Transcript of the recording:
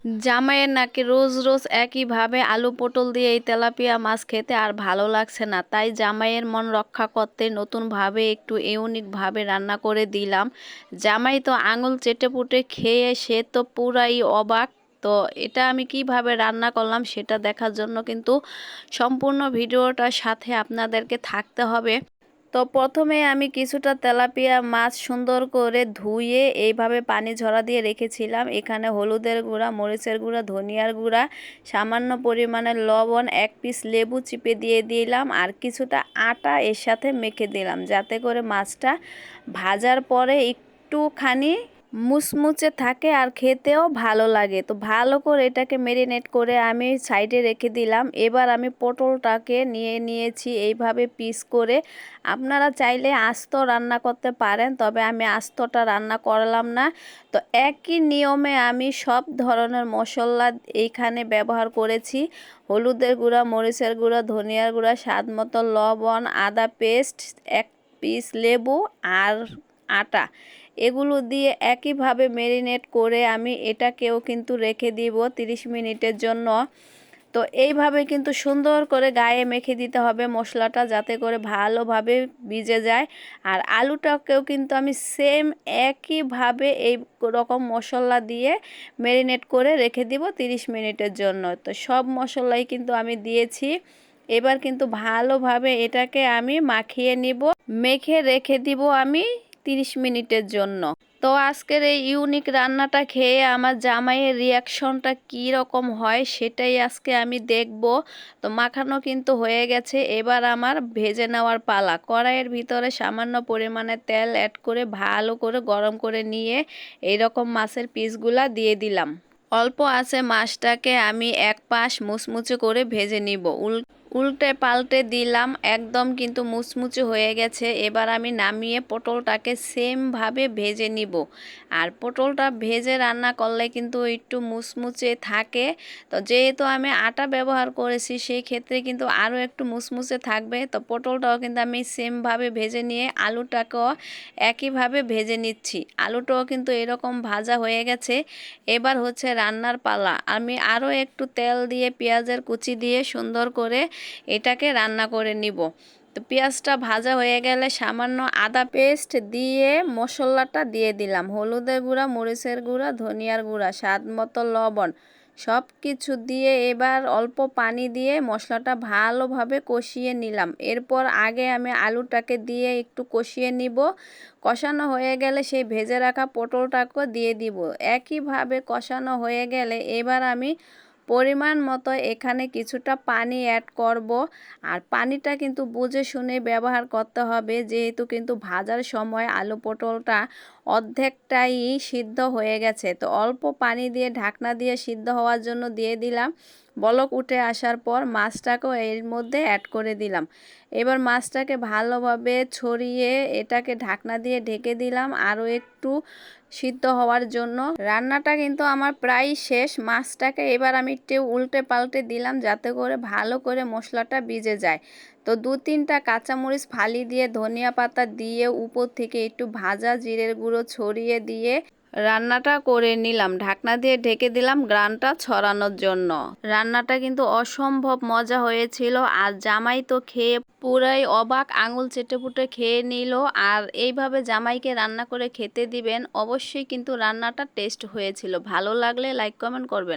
জামাইয়ের নাকি রোজ রোজ একইভাবে আলু পটল দিয়ে এই তেলাপিয়া মাছ খেতে আর ভালো লাগছে না, তাই জামাইয়ের মন রক্ষা করতে নতুনভাবে একটু ইউনিকভাবে রান্না করে দিলাম। জামাই তো আঙুল চেটেপুটে খেয়ে সে তো পুরাই অবাক। তো এটা আমি কিভাবে রান্না করলাম সেটা দেখার জন্য কিন্তু সম্পূর্ণ ভিডিওটার সাথে আপনাদেরকে থাকতে হবে। তো প্রথমে আমি কিছুটা তেলাপিয়া মাছ সুন্দর করে ধুয়ে এইভাবে পানি ঝরা দিয়ে রেখেছিলাম। এখানে হলুদের গুঁড়া, মরিচের গুঁড়া, ধনিয়ার গুঁড়া, সামান্য পরিমাণে লবণ, এক পিস লেবু চিপে দিয়ে দিলাম আর কিছুটা আটা এর সাথে মেখে দিলাম, যাতে করে মাছটা ভাজার পরে একটুখানি মুচমুচে থাকে আর খেতেও ভালো লাগে। তো ভালো করে এটাকে মেরিনেট করে আমি সাইডে রেখে দিলাম। এবার আমি পটলটাকে নিয়েছি এইভাবে পিস করে। আপনারা চাইলে আস্ত রান্না করতে পারেন, তবে আমি আস্তটা রান্না করলাম না। তো একই নিয়মে আমি সব ধরনের মশলা এইখানে ব্যবহার করেছি। হলুদের গুঁড়া, মরিচের গুঁড়া, ধনিয়ার গুঁড়া, স্বাদ মতো লবণ, আদা পেস্ট, এক পিস লেবু আর আটা, এগুলো দিয়ে একইভাবে মেরিনেট করে আমি এটাকেও কিন্তু রেখে দিব 30 মিনিটের জন্য। তো এইভাবে কিন্তু সুন্দর করে গায়ে মেখে দিতে হবে মশলাটা, যাতে করে ভালোভাবে ভিজে যায়। আর আলুটাকেও কিন্তু আমি সেম একইভাবে এই রকম মশলা দিয়ে মেরিনেট করে রেখে দিব 30 মিনিটের জন্য। তো সব মশলাই কিন্তু আমি দিয়েছি। এবার কিন্তু ভালোভাবে এটাকে আমি মাখিয়ে নিব, মেখে রেখে দিব আমি 30 মিনিটের জন্য। তো আজকের এই ইউনিক রান্নাটা খেয়ে আমার জামাইয়ের রিয়াকশনটা কী রকম হয় সেটাই আজকে আমি দেখব। তো মাখানো কিন্তু হয়ে গেছে, এবার আমার ভেজে নেওয়ার পালা। কড়াইয়ের ভিতরে সামান্য পরিমাণে তেল অ্যাড করে ভালো করে গরম করে নিয়ে এইরকম মাছের পিসগুলা দিয়ে দিলাম। অল্প আছে মাছটাকে আমি এক পাশ মুচমুচে করে ভেজে নিব। উল্টে পাল্টে দিলাম, একদম কিন্তু মুচমুচে হয়ে গেছে। এবার আমি নামিয়ে পটলটাকে সেমভাবে ভেজে নিব। আর পটলটা ভেজে রান্না করলে কিন্তু একটু মুচমুচে থাকে। তো যেহেতু আমি আটা ব্যবহার করেছি সেই ক্ষেত্রে কিন্তু আরও একটু মুচমুচে থাকবে। তো পটলটাও কিন্তু আমি সেমভাবে ভেজে নিয়ে আলুটাকেও একইভাবে ভেজে নিচ্ছি। আলুটাও কিন্তু এরকম ভাজা হয়ে গেছে। এবার হচ্ছে রান্নার পালা। আমি আরও একটু তেল দিয়ে পেঁয়াজের কুচি দিয়ে সুন্দর করে এটাকে রান্না করে নিব। তো পেঁয়াজটা ভাজা হয়ে গেলে সামান্য আদা পেস্ট দিয়ে মশলাটা দিয়ে দিলাম। হলুদের গুঁড়া, মরিচের গুঁড়া, ধনিয়ার গুঁড়া, স্বাদ মতো লবণ, সব কিছু দিয়ে এবার অল্প পানি দিয়ে মশলাটা ভালোভাবে কষিয়ে নিলাম। এরপর আগে আমি আলুটাকে দিয়ে একটু কষিয়ে নিব। কষানো হয়ে গেলে সেই ভেজে রাখা পটলটাকেও দিয়ে দিব। একইভাবে কষানো হয়ে গেলে এবার আমি পরিমাণ মতো এখানে কিছুটা পানি অ্যাড করব। আর পানিটা কিন্তু বুঝে শুনে ব্যবহার করতে হবে, যেহেতু কিন্তু ভাজার সময় আলু পটলটা অর্ধেকটাই সিদ্ধ হয়ে গেছে। তো অল্প পানি দিয়ে ঢাকনা দিয়ে সিদ্ধ হওয়ার জন্য দিয়ে দিলাম। বলক উঠে আসার পর মাছটাকেও এর মধ্যে অ্যাড করে দিলাম। এবার মাছটাকে ভালোভাবে ছড়িয়ে এটাকে ঢাকনা দিয়ে ঢেকে দিলাম আরও একটু সিদ্ধ হওয়ার জন্য। রান্নাটা কিন্তু আমার প্রায় শেষ। মাছটাকে এবার আমি একটু উল্টে পাল্টে দিলাম, যাতে করে ভালো করে মশলাটা ভিজে যায়। তো 2-3টা কাঁচামরিচ ফালি দিয়ে ধনিয়া পাতা দিয়ে উপর থেকে একটু ভাজা জিরের গুঁড়ো ছড়িয়ে দিয়ে রান্নাটা করে নিলাম। ঢাকনা দিয়ে ঢেকে দিলাম গ্রানটা ছড়ানোর জন্য। রান্নাটা কিন্তু অসম্ভব মজা হয়েছিল। আর জামাই তো খেয়ে পুরাই অবাক, আঙুল চেটেপুটে খেয়ে নিল। আর এইভাবে জামাইকে রান্না করে খেতে দিবেন, অবশ্যই কিন্তু রান্নাটা টেস্ট হয়েছিল। ভালো লাগলে লাইক কমেন্ট করবেন।